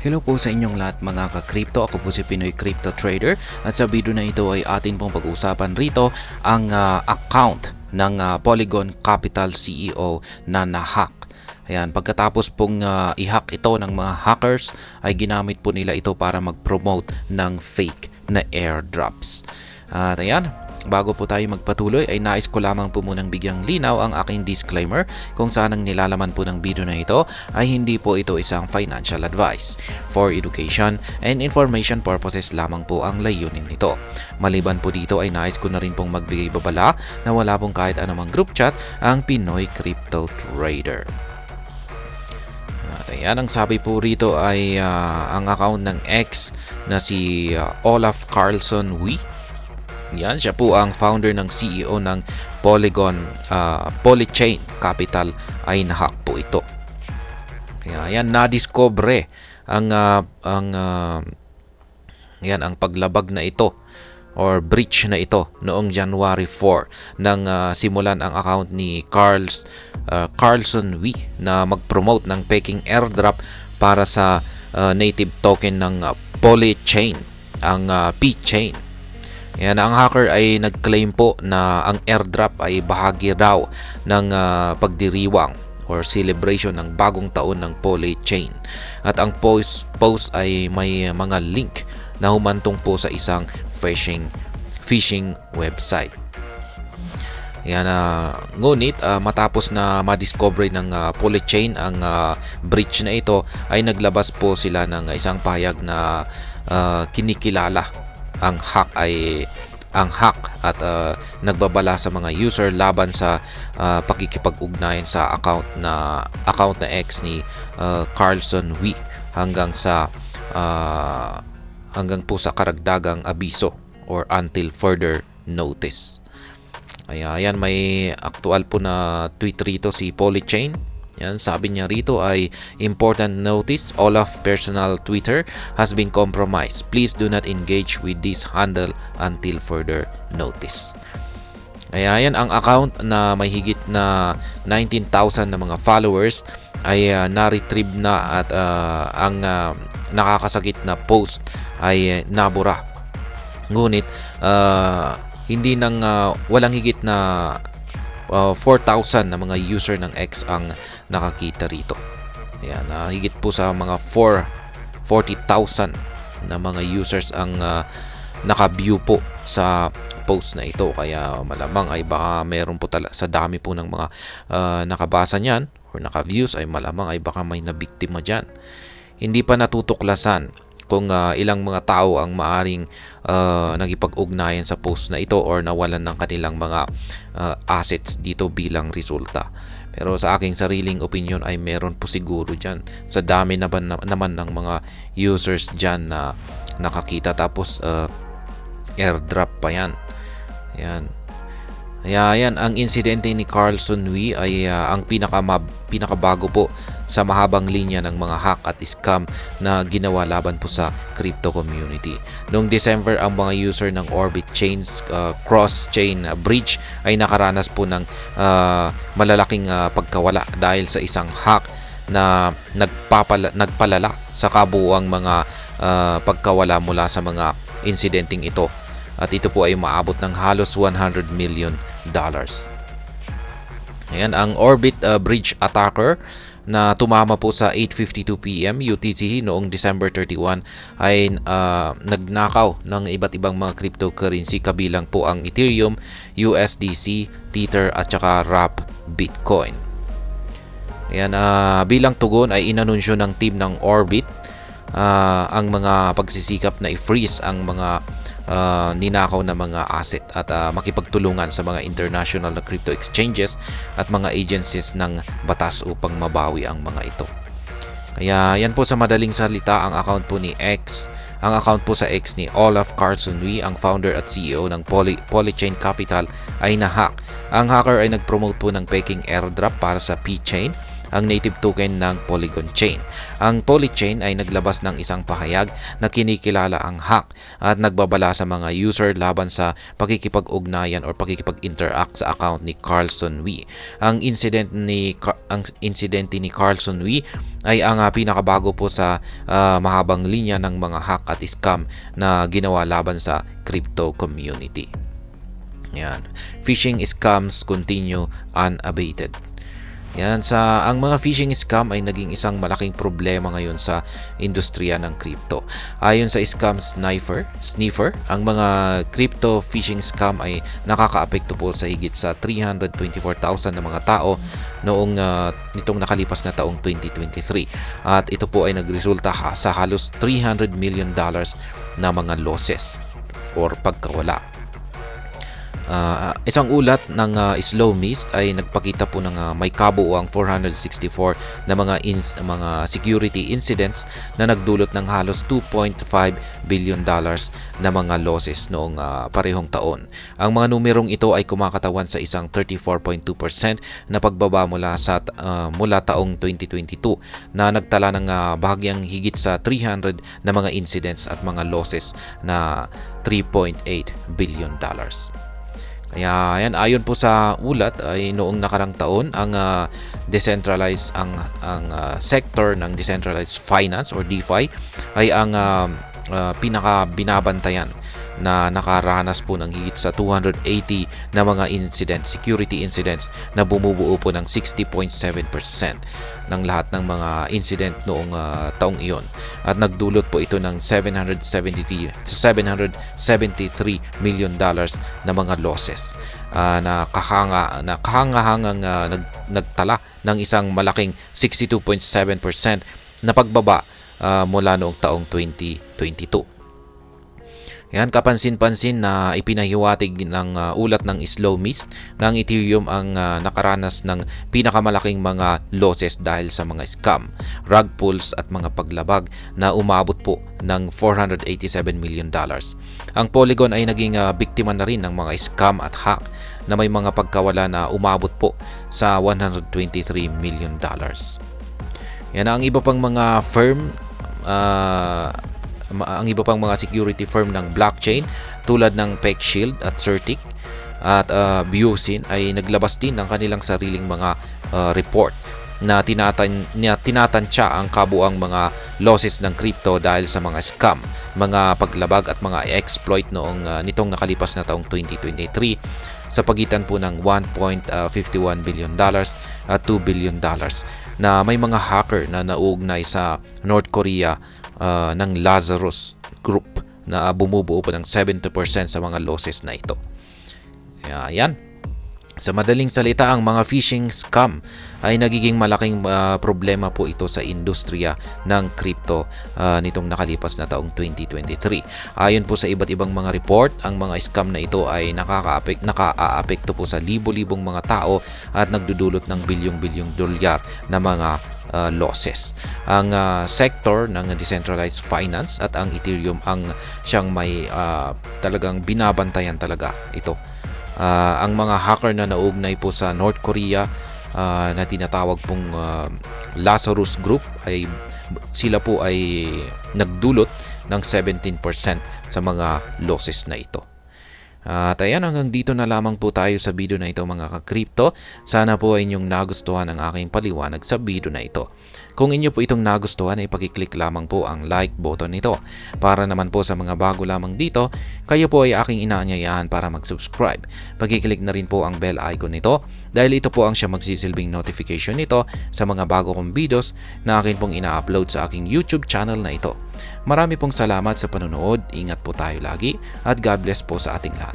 Hello po sa inyong lahat mga ka-crypto. Ako po si Pinoy Crypto Trader at sa video na ito ay atin pong pag-uusapan rito ang account ng Polygon Capital CEO na na-hack. Ayan, pagkatapos pong i-hack ito ng mga hackers ay ginamit po nila ito para mag-promote ng fake na airdrops. At ayan, bago po tayo magpatuloy ay nais ko lamang po munang bigyang linaw ang aking disclaimer kung saan ang nilalaman po ng video na ito ay hindi po ito isang financial advice. For education and information purposes lamang po ang layunin nito. Maliban po dito ay nais ko na rin pong magbigay babala na wala pong kahit anumang group chat ang Pinoy Crypto Trader. At ayan, ang sabi po rito ay ang account ng X na si Olaf Carlson Wee. Yan, siya po ang founder ng CEO ng Polygon Polychain Capital ay nahack po ito. Kaya yan, na-discover ang paglabag na ito or breach na ito noong January 4 nang simulan ang account ni Carlson Wee na mag-promote ng peking airdrop para sa native token ng Polychain, ang P-Chain. Yan, ang hacker ay nag-claim po na ang airdrop ay bahagi raw ng pagdiriwang or celebration ng bagong taon ng Polychain. At ang post ay may mga link na humantong po sa isang phishing website. Yan, ngunit matapos na ma-discover ng Polychain ang breach na ito ay naglabas po sila ng isang pahayag na kinikilala ang hack at nagbabala sa mga user laban sa pakikipag-ugnayan sa account na X ni Carlson Wee hanggang po sa karagdagang abiso or until further notice. Ayan, may aktual po na tweet rito si Polychain. Yan, sabi niya rito ay important notice, Olaf personal Twitter has been compromised. Please do not engage with this handle until further notice. Ayan, ang account na may higit na 19,000 na mga followers ay na-retrieve na at ang nakakasakit na post ay nabura. Ngunit hindi nang walang higit na 4,000 na mga user ng X ang nakakita rito. Ayan, higit po sa mga 40,000 na mga users ang naka-view po sa post na ito. Kaya malamang ay baka meron po sa dami po ng mga nakabasa niyan or naka-views ay malamang ay baka may nabiktima dyan. Hindi pa natutuklasan kung ilang mga tao ang maaring nagipag-ugnayan sa post na ito or nawalan ng kanilang mga assets dito bilang resulta. Pero sa aking sariling opinion ay meron po siguro dyan. Sa dami naman ng mga users dyan na nakakita tapos airdrop pa yan. Ayan, ang insidente ni Carlson Wee ay ang pinakabago po sa mahabang linya ng mga hack at scam na ginawa laban po sa crypto community. Noong December, ang mga user ng Orbit Chains cross-chain bridge ay nakaranas po ng malalaking pagkawala dahil sa isang hack na nagpalala sa kabuuang mga pagkawala mula sa mga insidenteng ito. At ito po ay maabot ng halos $100 million. Ayan, ang Orbit Bridge attacker na tumama po sa 8:52 PM UTC noong December 31 ay nagnakaw ng iba't ibang mga cryptocurrency kabilang po ang Ethereum, USDC, Tether at saka Wrap Bitcoin. Ayan, bilang tugon ay inanunsyo ng team ng Orbit ang mga pagsisikap na i-freeze ang mga ninakaw na mga asset at makipagtulungan sa mga international na crypto exchanges at mga agencies ng batas upang mabawi ang mga ito. Kaya yan po sa madaling salita ang account po ni X. Ang account po sa X ni Olaf Carlson Wee, ang founder at CEO ng Polychain Capital ay na-hack. Ang hacker ay nag-promote po ng peking airdrop para sa P-Chain ang native token ng Polygon Chain. Ang Polychain ay naglabas ng isang pahayag na kinikilala ang hack at nagbabala sa mga user laban sa pakikipag-ugnayan or pakikipag-interact sa account ni Carlson Wee. Ang insidente ni Carlson Wee ay ang pinakabago po sa mahabang linya ng mga hack at scam na ginawa laban sa crypto community. Yan. Phishing scams continue unabated. Yan, ang mga phishing scam ay naging isang malaking problema ngayon sa industriya ng crypto. Ayon sa Scam Sniffer, ang mga crypto phishing scam ay nakakaapekto po sa higit sa 324,000 na mga tao nitong nakalipas na taong 2023. At ito po ay nagresulta sa halos $300 million na mga losses or pagkawala. Isang ulat ng Slow Mist ay nagpakita po ng may kabuuang 464 na mga security incidents na nagdulot ng halos $2.5 billion na mga losses noong parehong taon. Ang mga numerong ito ay kumakatawan sa isang 34.2% na pagbaba mula taong 2022 na nagtala ng bahagyang higit sa 300 na mga incidents at mga losses na $3.8 billion. Kaya ayan, ayon po sa ulat ay noong nakarang taon ang sector ng decentralized finance or DeFi ay ang pinaka binabantayan na nakaranas po ng higit sa 280 na mga security incidents na bumubuo po ng 60.7% ng lahat ng mga incident noong taong iyon. At nagdulot po ito ng $773 million na mga losses na kahangahangang nagtala ng isang malaking 62.7% na pagbaba mula noong taong 2022. Yan, kapansin-pansin na ipinahiwatig ng ulat ng Slow Mist na ang Ethereum ang nakaranas ng pinakamalaking mga losses dahil sa mga scam, rug pulls at mga paglabag na umabot po ng $487 million. Ang Polygon ay naging biktima na rin ng mga scam at hack na may mga pagkawala na umabot po sa $123 million. Yan, ang iba pang mga security firm ng blockchain tulad ng PeckShield at Certic at Biusin ay naglabas din ng kanilang sariling mga report na tinatansya ang kabuang mga losses ng crypto dahil sa mga scam, mga paglabag at mga exploit nitong nakalipas na taong 2023 sa pagitan po ng $1.51 billion at $2 billion na may mga hacker na nauugnay sa North Korea ng Lazarus Group na bumubuo po ng 70% sa mga losses na ito. Ayan. Sa madaling salita, ang mga phishing scam ay nagiging malaking problema po ito sa industriya ng crypto nitong nakalipas na taong 2023. Ayon po sa iba't ibang mga report, ang mga scam na ito ay nakaaapekto po sa libo-libong mga tao at nagdudulot ng bilyong-bilyong dolyar na mga losses. Ang sector ng decentralized finance at ang Ethereum ang siyang may talagang binabantayan talaga ito. Ang mga hacker na naugnay po sa North Korea na tinatawag pong Lazarus Group ay sila po ay nagdulot ng 17% sa mga losses na ito. At ayan, hanggang dito na lamang po tayo sa video na ito mga ka-crypto. Sana po ay inyong nagustuhan ang aking paliwanag sa video na ito. Kung inyo po itong nagustuhan ay pakiclick lamang po ang like button nito. Para naman po sa mga bago lamang dito, kayo po ay aking inaanyayahan para mag-subscribe. Pakiclick na rin po ang bell icon nito dahil ito po ang siya magsisilbing notification nito sa mga bago kong videos na akin pong ina-upload sa aking YouTube channel na ito. Marami pong salamat sa panonood, ingat po tayo lagi at God bless po sa ating lahat.